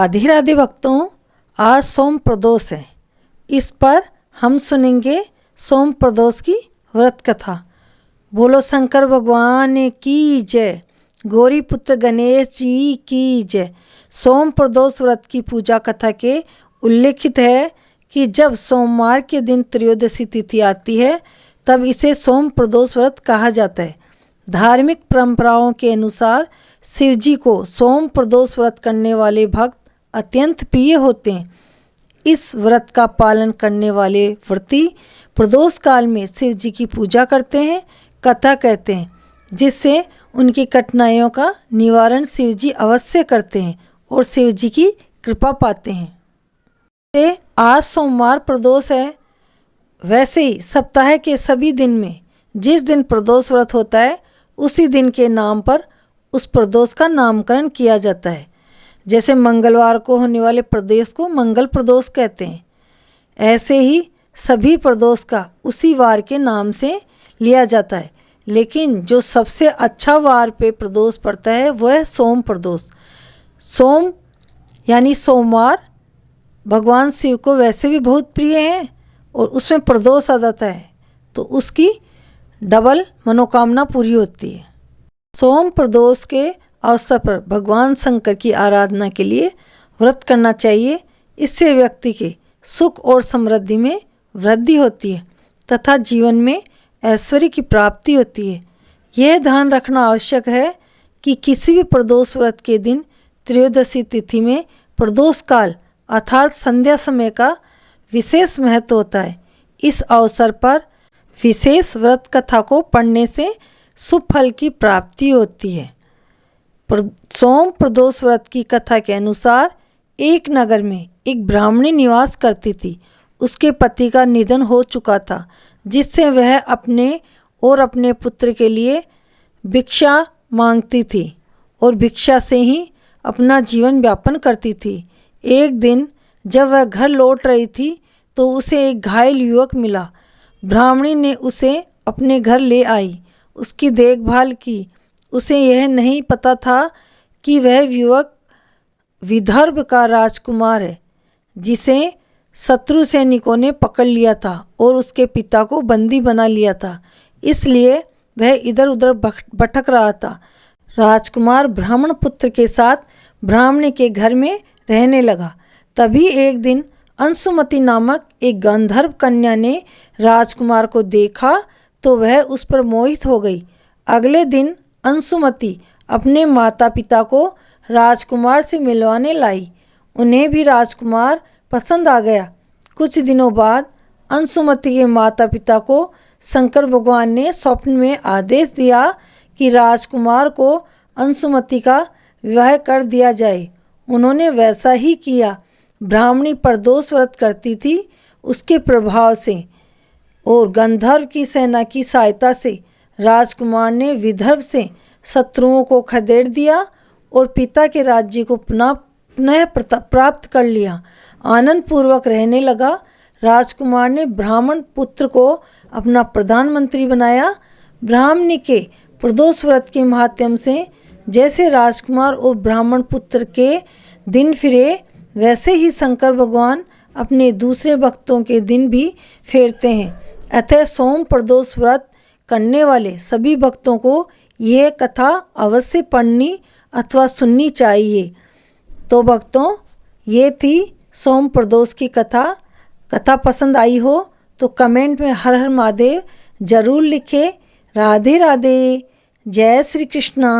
राधे राधे भक्तों, आज सोम प्रदोष है। इस पर हम सुनेंगे सोम प्रदोष की व्रत कथा। बोलो शंकर भगवान की जय, गौरी पुत्र गणेश जी की जय। सोम प्रदोष व्रत की पूजा कथा के उल्लेखित है कि जब सोमवार के दिन त्रयोदशी तिथि आती है तब इसे सोम प्रदोष व्रत कहा जाता है। धार्मिक परंपराओं के अनुसार शिवजी को सोम प्रदोष व्रत करने वाले भक्त अत्यंत प्रिय होते हैं। इस व्रत का पालन करने वाले व्रती प्रदोष काल में शिव जी की पूजा करते हैं, कथा कहते हैं, जिससे उनकी कठिनाइयों का निवारण शिव जी अवश्य करते हैं और शिव जी की कृपा पाते हैं। आज सोमवार प्रदोष है। वैसे ही सप्ताह के सभी दिन में जिस दिन प्रदोष व्रत होता है उसी दिन के नाम पर उस प्रदोष का नामकरण किया जाता है। जैसे मंगलवार को होने वाले प्रदोष को मंगल प्रदोष कहते हैं, ऐसे ही सभी प्रदोष का उसी वार के नाम से लिया जाता है। लेकिन जो सबसे अच्छा वार पे प्रदोष पड़ता है वह है सोम प्रदोष। सोम यानी सोमवार भगवान शिव को वैसे भी बहुत प्रिय है और उसमें प्रदोष आ जाता है तो उसकी डबल मनोकामना पूरी होती है। सोम प्रदोष के अवसर पर भगवान शंकर की आराधना के लिए व्रत करना चाहिए। इससे व्यक्ति के सुख और समृद्धि में वृद्धि होती है तथा जीवन में ऐश्वर्य की प्राप्ति होती है। यह ध्यान रखना आवश्यक है कि किसी भी प्रदोष व्रत के दिन त्रयोदशी तिथि में प्रदोष काल अर्थात संध्या समय का विशेष महत्व होता है। इस अवसर पर विशेष व्रत कथा को पढ़ने से शुभ फल की प्राप्ति होती है। सोम प्रदोष व्रत की कथा के अनुसार एक नगर में एक ब्राह्मणी निवास करती थी। उसके पति का निधन हो चुका था, जिससे वह अपने और अपने पुत्र के लिए भिक्षा मांगती थी और भिक्षा से ही अपना जीवन यापन करती थी। एक दिन जब वह घर लौट रही थी तो उसे एक घायल युवक मिला। ब्राह्मणी ने उसे अपने घर ले आई, उसकी देखभाल की। उसे यह नहीं पता था कि वह युवक विदर्भ का राजकुमार है, जिसे शत्रु सैनिकों ने पकड़ लिया था और उसके पिता को बंदी बना लिया था। इसलिए वह इधर उधर भटक रहा था। राजकुमार ब्राह्मण पुत्र के साथ ब्राह्मणी के घर में रहने लगा। तभी एक दिन अंशुमति नामक एक गंधर्व कन्या ने राजकुमार को देखा तो वह उस पर मोहित हो गई। अगले दिन अंशुमति अपने माता पिता को राजकुमार से मिलवाने लाई। उन्हें भी राजकुमार पसंद आ गया। कुछ दिनों बाद अंशुमति के माता पिता को शंकर भगवान ने स्वप्न में आदेश दिया कि राजकुमार को अंशुमति का विवाह कर दिया जाए। उन्होंने वैसा ही किया। ब्राह्मणी प्रदोष व्रत करती थी। उसके प्रभाव से और गंधर्व की सेना की सहायता से राजकुमार ने विदर्भ से शत्रुओं को खदेड़ दिया और पिता के राज्य को पुनः प्राप्त कर लिया। आनंद पूर्वक रहने लगा। राजकुमार ने ब्राह्मण पुत्र को अपना प्रधानमंत्री बनाया। ब्राह्मणी के प्रदोष व्रत के माध्यम से जैसे राजकुमार और ब्राह्मण पुत्र के दिन फिरे, वैसे ही शंकर भगवान अपने दूसरे भक्तों के दिन भी फेरते हैं। अतः सोम प्रदोष व्रत करने वाले सभी भक्तों को यह कथा अवश्य पढ़नी अथवा सुननी चाहिए। तो भक्तों, ये थी सोम प्रदोष की कथा पसंद आई हो तो कमेंट में हर हर महादेव जरूर लिखें। राधे राधे, जय श्री कृष्णा।